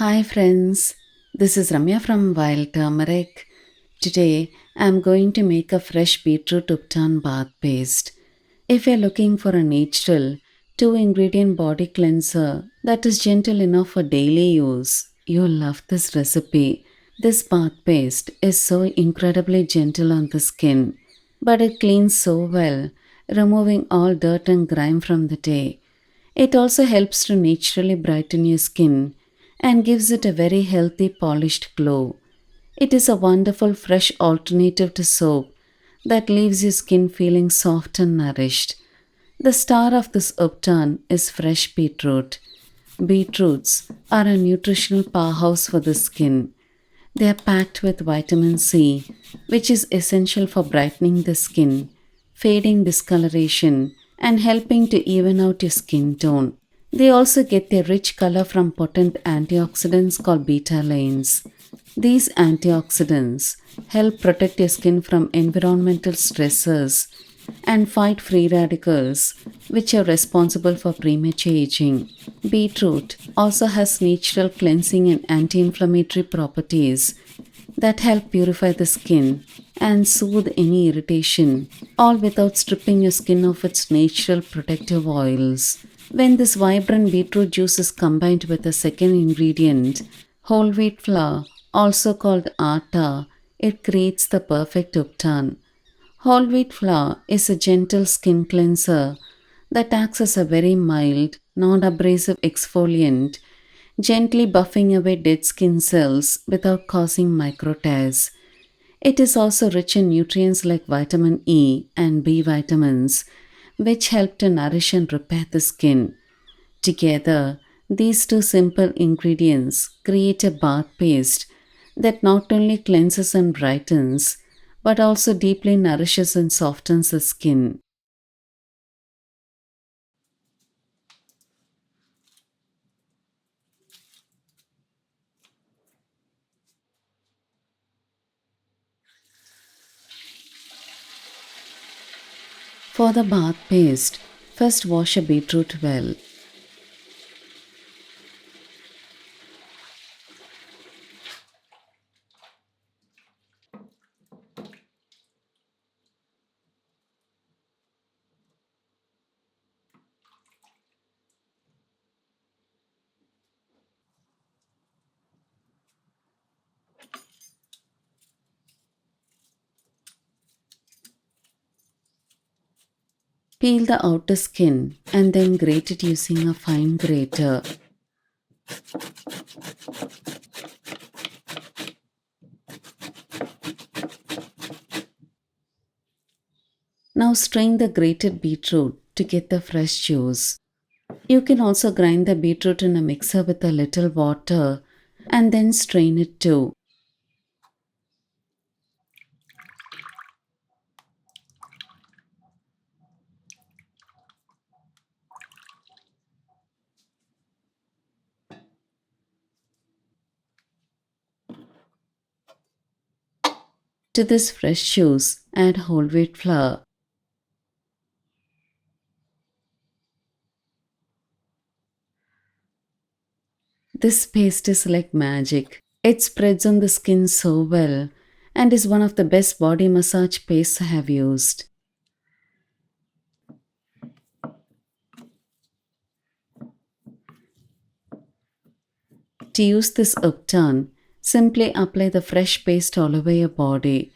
Hi friends, this is Ramya from Wild Turmeric. Today I am going to make a fresh Beetroot Ubtan bath paste. If you're looking for a natural, two ingredient body cleanser that is gentle enough for daily use, you'll love this recipe. This bath paste is so incredibly gentle on the skin, but it cleans so well, removing all dirt and grime from the day. It also helps to naturally brighten your skin and gives it a very healthy, polished glow. It is a wonderful, fresh alternative to soap that leaves your skin feeling soft and nourished. The star of this upturn is fresh beetroot. Beetroots are a nutritional powerhouse for the skin. They are packed with vitamin C, which is essential for brightening the skin, fading discoloration, and helping to even out your skin tone. They also get their rich color from potent antioxidants called betalains. These antioxidants help protect your skin from environmental stressors and fight free radicals, which are responsible for premature aging. Beetroot also has natural cleansing and anti inflammatory properties that help purify the skin and soothe any irritation, all without stripping your skin of its natural protective oils. When this vibrant beetroot juice is combined with a second ingredient, whole wheat flour, also called atta, it creates the perfect uptan. Whole wheat flour is a gentle skin cleanser that acts as a very mild, non abrasive exfoliant, gently buffing away dead skin cells without causing micro tears. It is also rich in nutrients like vitamin E and B vitamins, which help to nourish and repair the skin. Together, these two simple ingredients create a bath paste that not only cleanses and brightens, but also deeply nourishes and softens the skin. For the bath paste, first wash a beetroot well. Peel the outer skin and then grate it using a fine grater. Now strain the grated beetroot to get the fresh juice. You can also grind the beetroot in a mixer with a little water and then strain it too. To this fresh juice, add whole wheat flour. This paste is like magic. It spreads on the skin so well and is one of the best body massage pastes I have used. To use this upturn, simply apply the fresh paste all over your body.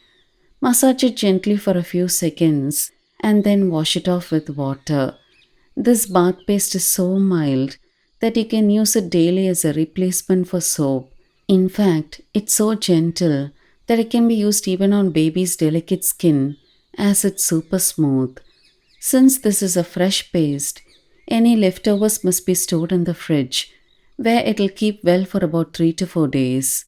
Massage it gently for a few seconds and then wash it off with water. This bath paste is so mild that you can use it daily as a replacement for soap. In fact, it's so gentle that it can be used even on baby's delicate skin as it's super smooth. Since this is a fresh paste, any leftovers must be stored in the fridge where it'll keep well for about 3 to 4 days.